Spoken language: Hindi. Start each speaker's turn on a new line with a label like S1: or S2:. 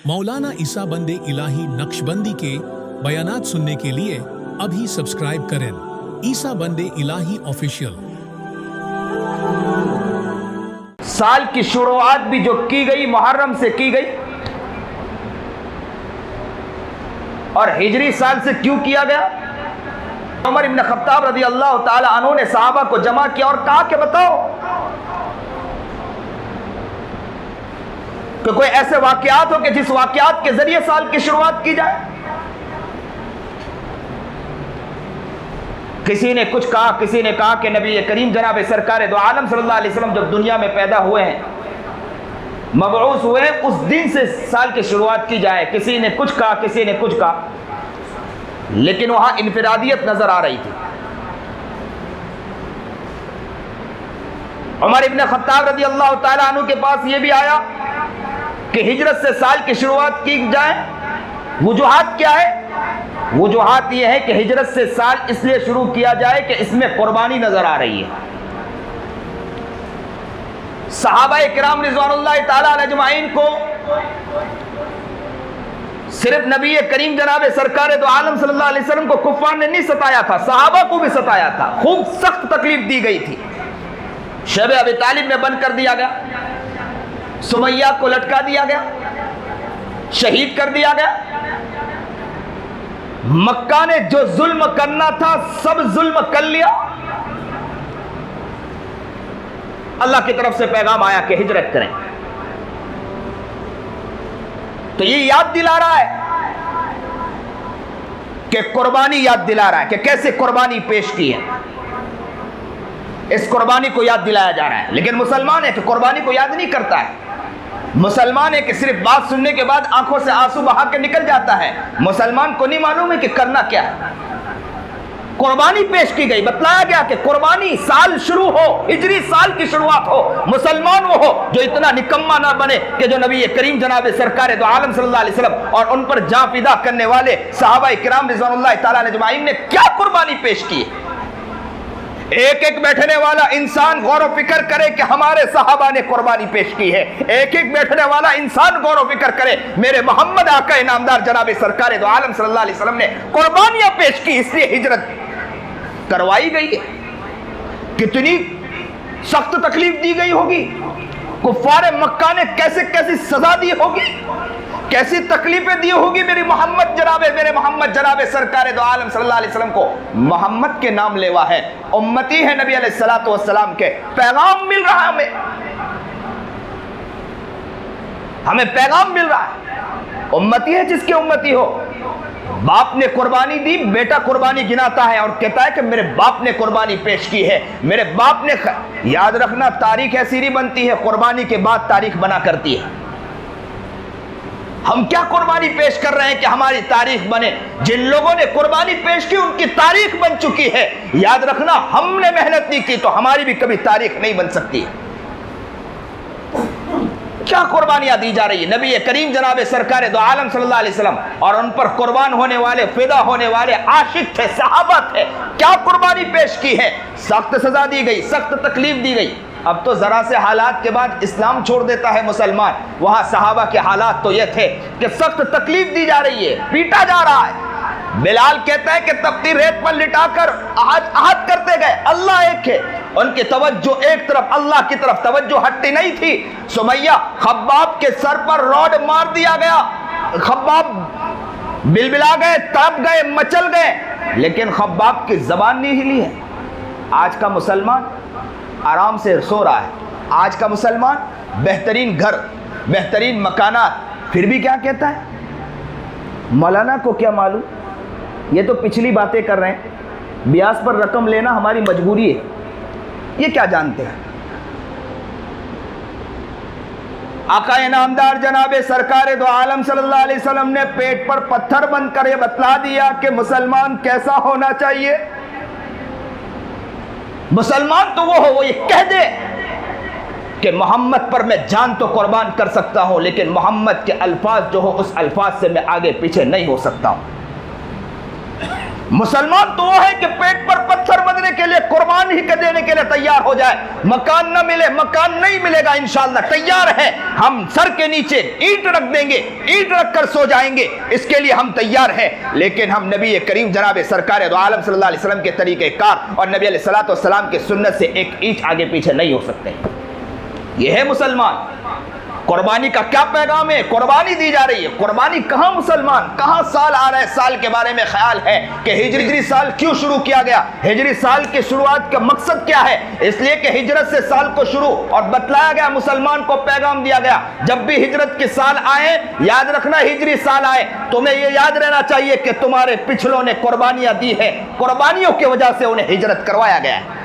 S1: मौलाना ईसा बंदे इलाही नक्शबंदी के बयानात सुनने के लिए अभी सब्सक्राइब करें ईसा बंदे इलाही ऑफिशियल।
S2: साल की शुरुआत भी जो की गई मुहर्रम से की गई, और हिजरी साल से क्यों किया गया? उमर इब्न खत्ताब रज़ी अल्लाह ताला अन्हु ने सहाबा को जमा किया और कहा कि बताओ कि कोई ऐसे वाकयात हो कि जिस वाकयात के जरिए साल की शुरुआत की जाए। किसी ने कुछ कहा, किसी ने कहा कि नबी करीम जनाब सरकार दो आलम सल्लल्लाहु अलैहि वसल्लम जब दुनिया में पैदा हुए हैं, मबऊस हुए, उस दिन से साल की शुरुआत की जाए। किसी ने कुछ कहा, किसी ने कुछ कहा, लेकिन वहां इनफिरादियत नजर आ रही थी। उमर इब्न खत्ताब रज़ी अल्लाह ताला अन्हु के पास यह भी आया कि हिजरत से साल की शुरुआत की जाए। वजूहात क्या है? वजूहात यह है कि हिजरत से साल इसलिए शुरू किया जाए कि इसमें कुर्बानी नजर आ रही है। सहाबा किराम रिज़वानुल्लाह ताला अजमाइन को सिर्फ नबी करीम जनाब सरकार दो आलम सल्लल्लाहु अलैहि वसल्लम को कुफ्फार ने नहीं सताया था, सहाबा को भी सताया था। खूब सख्त तकलीफ दी गई थी। शब अबी तालिब में बंद कर दिया गया, सुमैया को लटका दिया गया, शहीद कर दिया गया। मक्का ने जो जुल्म करना था सब जुल्म कर लिया। अल्लाह की तरफ से पैगाम आया कि हिजरत करें। तो ये याद दिला रहा है कि कुर्बानी, याद दिला रहा है कि कैसे कुर्बानी पेश की है। इस कुर्बानी को याद दिलाया जा रहा है। लेकिन मुसलमान है कि कुर्बानी को याद नहीं करता है। मुसलमान है कि सिर्फ बात सुनने के बाद आंखों से आंसू बहा के निकल जाता है। मुसलमान को नहीं मालूम है कि करना क्या है। कुर्बानी पेश की गई, बतलाया गया कि कुर्बानी साल शुरू हो, हिजरी साल की शुरुआत हो, मुसलमान वो हो जो इतना निकम्मा ना बने कि जो नबी करीम जनाब सरकार दो आलम सल्लल्लाहु अलैहि वसल्लम और उन पर जान फिदा करने वाले सहाबा किराम रिज़वानुल्लाह ताला अजमाइन ने क्या कुर्बानी पेश की। एक एक बैठने वाला इंसान गौर व फिक्र करे कि हमारे सहाबा ने कुर्बानी पेश की है। एक एक बैठने वाला इंसान गौर व फिक्र करे मेरे मोहम्मद आका इनामदार जनाब सरकार दो आलम सल्लल्लाहु अलैहि वसल्लम ने कुर्बानियां पेश की, इसलिए हिजरत करवाई गई है। कितनी सख्त तकलीफ दी गई होगी, कुफ्फार मक्का ने कैसे कैसी सजा दी होगी, कैसी तकलीफें दी होगी मेरे मोहम्मद जनाब सरकार दो आलम सल्लल्लाहु अलैहि वसल्लम को। मोहम्मद के नाम लेवा है, उम्मती है नबी अलैहिस्सलातु वस्सलाम के, पैगाम मिल रहा है, हमें पैगाम मिल रहा है। उम्मती है जिसके उम्मती हो। बाप ने कुर्बानी दी, बेटा कुर्बानी गिनाता है और कहता है कि मेरे बाप ने कुर्बानी पेश की है, मेरे बाप ने। याद रखना, तारीख ऐसी नहीं बनती है, कुर्बानी के बाद तारीख बना करती है। हम क्या कुर्बानी पेश कर रहे हैं कि हमारी तारीख बने? जिन लोगों ने कुर्बानी पेश की उनकी तारीख बन चुकी है। याद रखना, हमने मेहनत नहीं की तो हमारी भी कभी तारीख नहीं बन सकती। क्या कुर्बानियां दी जा रही है? नबी करीम जनाब सरकार दो आलम सल्लल्लाहु अलैहि वसल्लम और उन पर कुर्बान होने वाले, फिदा होने वाले आशिक थे, सहाबा थे। क्या कुर्बानी पेश की है? सख्त सजा दी गई, सख्त तकलीफ दी गई। अब तो जरा से हालात के बाद इस्लाम छोड़ देता है मुसलमान। वहां सहाबा के हालात तो ये थे कि सख्त तकलीफ दी जा रही है, पीटा जा रहा है। बिलाल कहता है कि तपती रेत पर लिटाकर आहत करते गए। अल्लाह एक है, उनकी तवज्जो एक तरफ, अल्लाह की तरफ तवज्जो हटती नहीं थी। सुमैया, खब्बाब के सर पर रॉड मार दिया गया, खब्बाब बिलबिला गए, तड़प गए, मचल गए, लेकिन खब्बाब की जबान नहीं हिली है। आज का मुसलमान आराम से सो रहा है, आज का मुसलमान बेहतरीन घर, बेहतरीन मकानात, फिर भी क्या कहता है? मौलाना को क्या मालूम, ये तो पिछली बातें कर रहे हैं, ब्याज पर रकम लेना हमारी मजबूरी है, ये क्या जानते हैं? आका इनामदार जनाब सरकार दो आलम सल्लल्लाहु अलैहि वसल्लम ने पेट पर पत्थर बंद कर बतला दिया कि मुसलमान कैसा होना चाहिए। मुसलमान तो वो हो, वो ये कह दे कि मोहम्मद पर मैं जान तो कुर्बान कर सकता हूं, लेकिन मोहम्मद के अल्फाज जो हो उस अल्फाज से मैं आगे पीछे नहीं हो सकता हूं। मुसलमान तो वो है कि पेट पर पत्थर बंधने के लिए, कुर्बान ही के देने के लिए तैयार हो जाए। मकान न मिले, मकान नहीं मिलेगा इंशाअल्लाह, तैयार है, हम सर के नीचे ईंट रख देंगे, ईंट रखकर सो जाएंगे, इसके लिए हम तैयार हैं। लेकिन हम नबी करीम जनाब सरकार दो आलम सल्लल्लाहु अलैहि वसल्लम के तरीक़ेकार और नबी अलैहिस्सलातु वस्सलाम के सुन्नत से एक इंच आगे पीछे नहीं हो सकते। यह है मुसलमान। कुर्बानी का क्या पैगाम है? कुर्बानी दी जा रही है। कुर्बानी कहां मुसलमान, कहां साल आ रहा है, साल के बारे में ख्याल है कि हिजरी साल क्यों शुरू किया गया, हिजरी साल की शुरुआत का मकसद क्या है? इसलिए कि हिजरत से साल को शुरू और बतलाया गया, मुसलमान को पैगाम दिया गया, जब भी हिजरत के साल आए याद रखना, हिजरी साल आए तुम्हें यह याद रहना चाहिए कि तुम्हारे पिछलों ने कुर्बानियां दी है, कुर्बानियों की वजह से उन्हें हिजरत करवाया गया है।